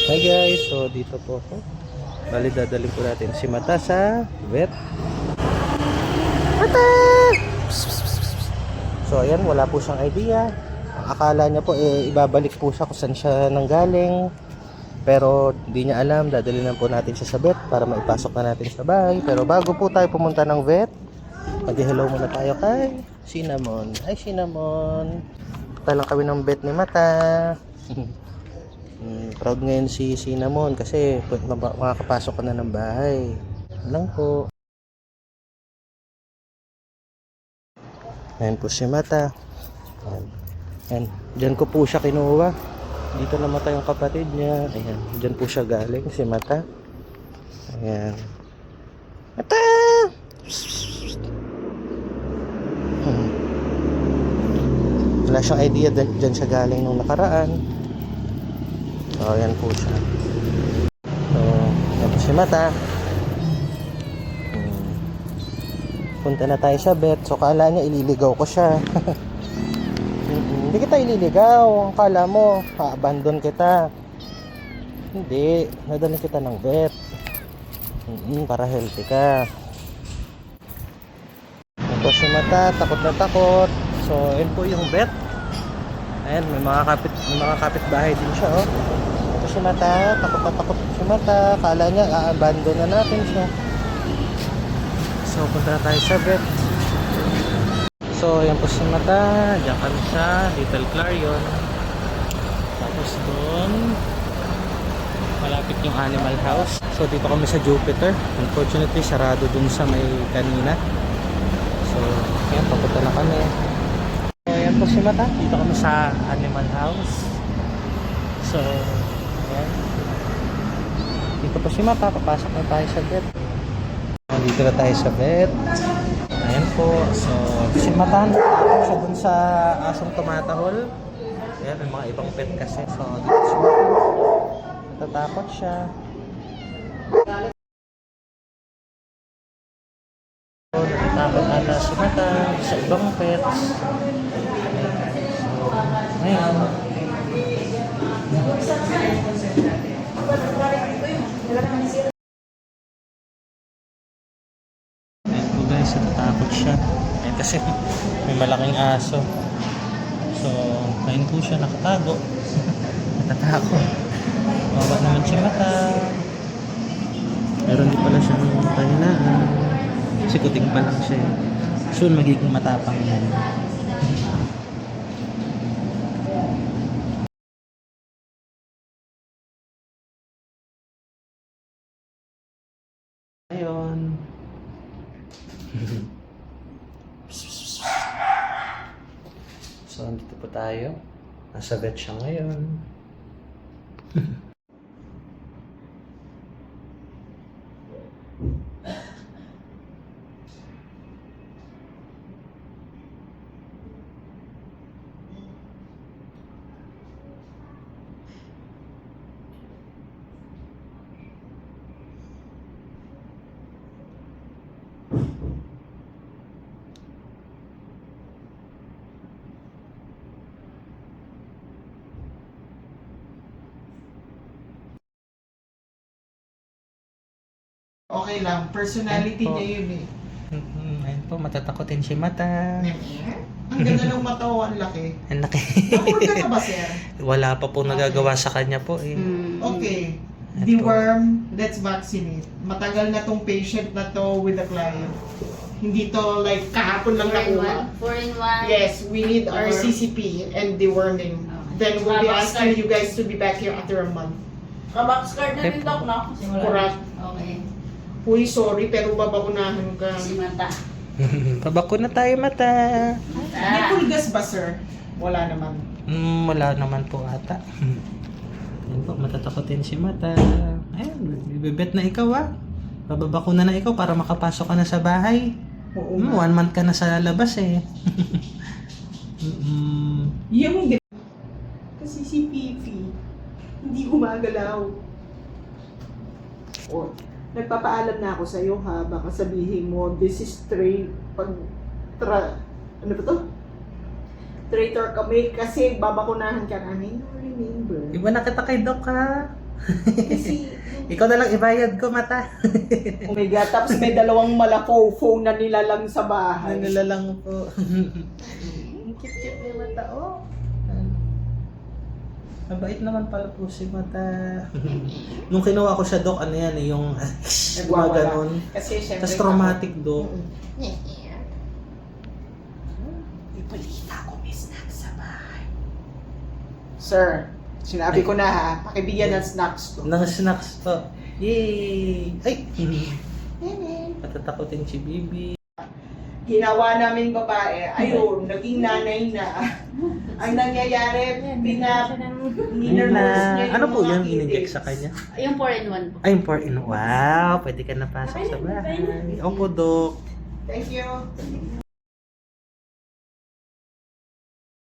Hi guys, so dito po ako. Bali dadalhin ko natin si Mata sa vet. Mata! So ayan, wala po siyang idea. Ang akala niya po ibabalik po siya kung saan siya nanggaling. Pero hindi niya alam, dadalhin na po natin siya sa vet para maipasok na natin sa bahay. Pero bago po tayo pumunta ng vet, mag-hello muna tayo kay Cinnamon. Hi Cinnamon! Punta lang kami ng vet ni Mata. Proud ngayon si Cinnamon kasi makakapasok ka na ng bahay. Lang po. Ayan po si Mata. Ayan. Diyan ko po siya kinuha. Dito namatay yung kapatid niya. Ayan. Diyan po siya galing si Mata. Ayan. Mata! Wala siyang idea diyan siya galing nung nakaraan. So, ayan po siya. So, ayan po si Mata. Punta na tayo sa vet. So, kala niya ililigaw ko siya. Hindi kita ililigaw. Ang kala mo, abandon kita. Hindi. Nadalhin kita ng vet. Para healthy ka. Ayan po si Mata. Takot na takot. So, ayan po yung vet. Ayan, may mga kapitbahay din siya, oh. Ito si Mata, takot na takot si Mata. Kala niya, a-abandon na natin siya. So, punta na tayo sa vet. So, ayan po si Mata. Diyan kami sa Little Clarion. Tapos doon, malapit yung animal house. So, dito kami sa Jupiter. Unfortunately, sarado dun sa may kanina. So, ayan, papunta na kami. So, ayan po si Mata. Dito kami sa animal house. So, ayan. Dito po si Mata. Papasok na tayo sa vet. Dito na tayo sa vet. Ayan po. So, si Mata, natakot siya dun sa asong tumatahol. Ayan, may mga ibang pet kasi. So, dito si Mata. Natatakot siya. So, natatakot ata si Mata sa ibang pets. Ngayon. Ayan po guys, natatakot siya. Ayan kasi may malaking aso. So, ngayon po siya nakatago. Natatakot. Bawa naman siya Mata. Meron din pala siyang kahinaan. Sikuting pa lang siya. Soon magiging matapang yan. Ayun. So, andito po tayo. Nasa vet siya ngayon. Okay lang, personality Ayun po. niya yun eh. Ayun po, matatakotin si Mata. Ang ganda ng mata ko, ang laki. Ang laki. Nakuha ka na ba, sir? Wala pa po nagagawa sa kanya po eh. Okay. Ito. Deworm, let's vaccinate. Matagal na tong patient na to with the client. Hindi to like kahapon lang nakuha. 4-in-1. Yes, we need our CCP and deworming. Then we'll be asking you guys to be back here after a month. Kabox card na rin daw, no? Correct. Okay. Uy, sorry, pero babakunahan ka. Si Mata. Pabakuna tayo Mata. May pulgas ba, sir? Wala naman. Wala naman po ata. Ayun po, matatakotin si Mata. Ayun, bibibet na ikaw ah. Bababakuna na ikaw para makapasok ka na sa bahay. Oo. 1 month ka na sa labas eh. Yung kasi si Fifi, hindi gumagalaw. O, nagpapaalam na ako sa'yo ha, baka sabihin mo, this is ano ba to? Traitor kami kasi babakunahan ka namin. Remember? Iba na kita kay Doc ha. Ikaw na lang ibayad ko, mata. Oh my God, tapos may dalawang malafo-fo na nilalang sa bahay. Nila lang po. Ang cute-cute ni Mata, oh. Mabait naman pala po si Mata. Nung kinuha ko siya, Dok, ano yan, yung mga Nagwawala. ganon. Kasi syempre... Tapos traumatic, Dok. Ibalita ko, may snacks sa bahay. Sir, sinabi ko na ha, pakibigyan ng snacks to. Nang snacks po. Yay! Ay! Matatakotin si Bibi. Ginawa namin babae, ayun, naging nanay na. Ang nangyayari, ninervous niya yung Ano po mga yung kids. in-inject sa kanya? Yung 4-in-1 po. Ay, 4-in. Wow! Pwede ka napasok sa bahay. Opo, Dok. Thank you.